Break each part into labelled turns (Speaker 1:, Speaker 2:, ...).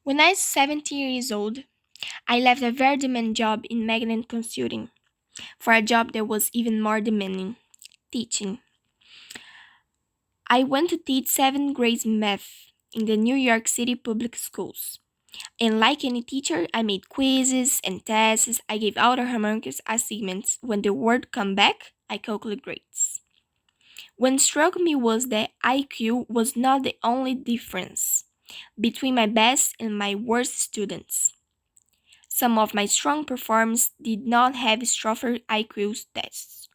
Speaker 1: When I was 17 years old, I left a very demanding job in magnet consulting for a job that was even more demanding teaching. I went to teach 7th grade math in the New York City public schools. And like any teacher, I made quizzes and tests. I gave out homework assignments. When the word come back, I calculate grades. What struck me was that IQ was not the only difference between my best and my worst students. Some of my strong performers did not have stronger IQ tests.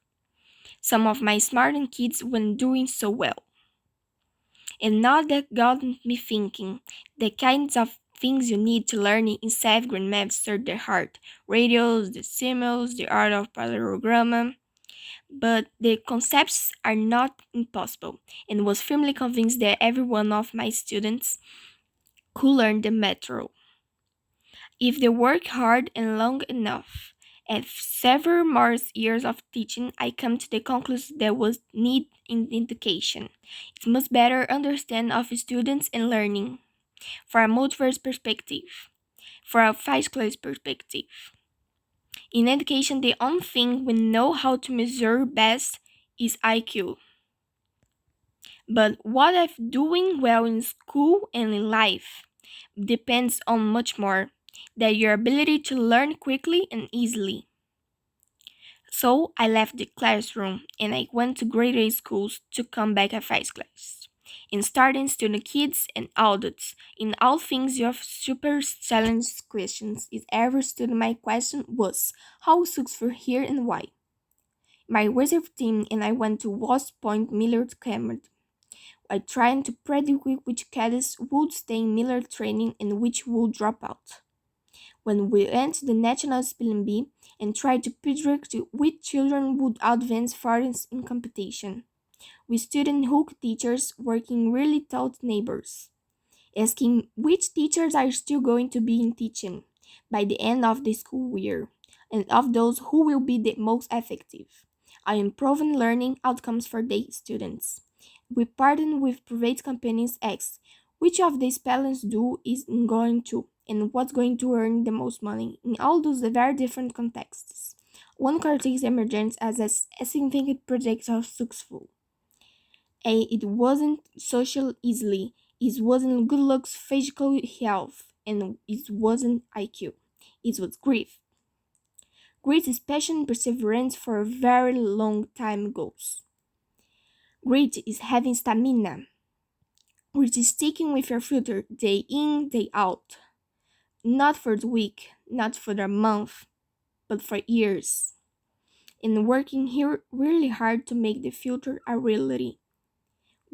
Speaker 1: Some of my smarter kids weren't doing so well. And now that got me thinking, the kinds of things you need to learn in 7th grade math stirred their heart. Radios, decimals, the art of parallelogram. But the concepts are not impossible, and was firmly convinced that every one of my students could learn the method if they work hard and long enough. After several more years of teaching, I come to the conclusion there was need in education. It must better understand of students and learning from a multiverse perspective, from a first class perspective. In education, the only thing we know how to measure best is IQ. But what if doing well in school and in life depends on much more than your ability to learn quickly and easily. So I left the classroom and I went to grade 8 schools to come back at first class. In starting student kids and adults, in all things of super challenge questions is ever stood my question was how successful here and why. My reserve team and I went to West Point Millard Cameron. I tried to predict which cadets would stay in Miller training and which would drop out. When we went to the National Spelling Bee and tried to predict which children would advance further in competition, we student hook teachers working really taught neighbors, asking which teachers are still going to be in teaching by the end of the school year, and of those who will be the most effective. I improving learning outcomes for the students. We partnered with private companies X. Which of these spellings do is going to and what's going to earn the most money in all those very different contexts. One characteristic emergence as a significant project of successful. It wasn't social easily. It wasn't good looks, physical health, and it wasn't IQ. It was grief. Grit is passion and perseverance for a very long time goals. Grit is having stamina. Grit is sticking with your filter day in, day out. Not for the week, not for the month, but for years. And working here really hard to make the future a reality.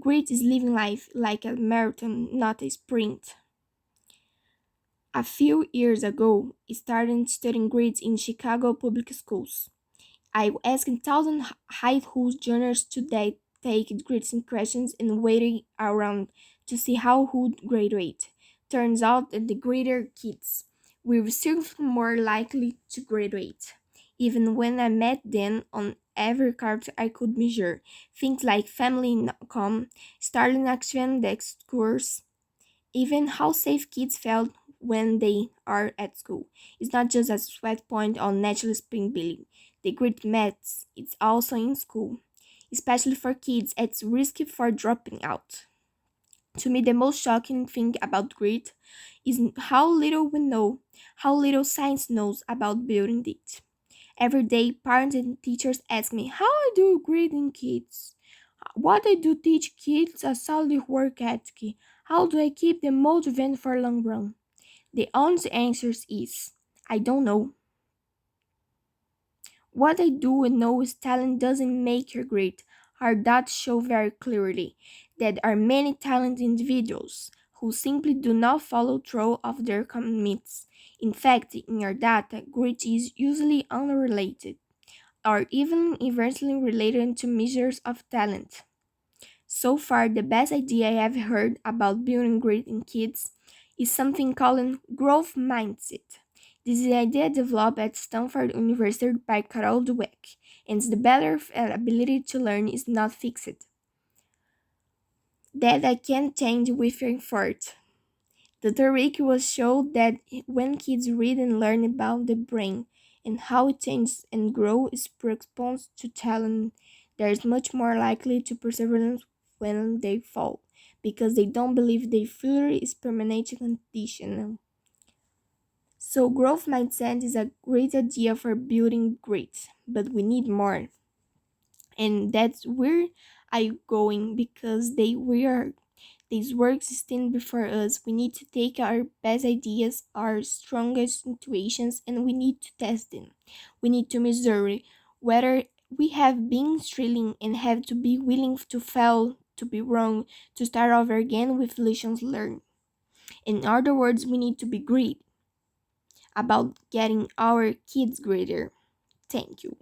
Speaker 1: Grit is living life like a marathon, not a sprint. A few years ago, I started studying grades in Chicago public schools. I asked thousands high school juniors to take grades questions and waited around to see how who would graduate. Turns out that the greater kids were still more likely to graduate. Even when I met them on every card I could measure, things like family income, starting action, the course, even how safe kids felt when they are at school. It's not just a sweat point on natural spring billing. The great maths it's also in school, especially for kids at risk for dropping out. To me, the most shocking thing about grit is how little we know, how little science knows about building it. Every day, parents and teachers ask me how I do grading kids. What I do teach kids a solid work ethic. How do I keep them motivated for long run? The honest answer is I don't know. What I do know is talent doesn't make you great. Our data show very clearly that there are many talented individuals who simply do not follow through of their commitments. In fact, in our data, grit is usually unrelated or even inversely related to measures of talent. So far, the best idea I have heard about building grit in kids is something called growth mindset. This is an idea developed at Stanford University by Carol Dweck, and the better ability to learn is not fixed. That I can change with your effort. The theory was showed that when kids read and learn about the brain and how it changes and grows in response to challenge, they are much more likely to persevere when they fall, because they don't believe their failure is permanent condition. So growth mindset is a great idea for building great, but we need more. And that's where I going because we are these works stand before us. We need to take our best ideas, our strongest intuitions, and we need to test them. We need to measure whether we have been struggling and have to be willing to fail, to be wrong, to start over again with lessons learned. In other words, we need to be great about getting our kids greater. Thank you.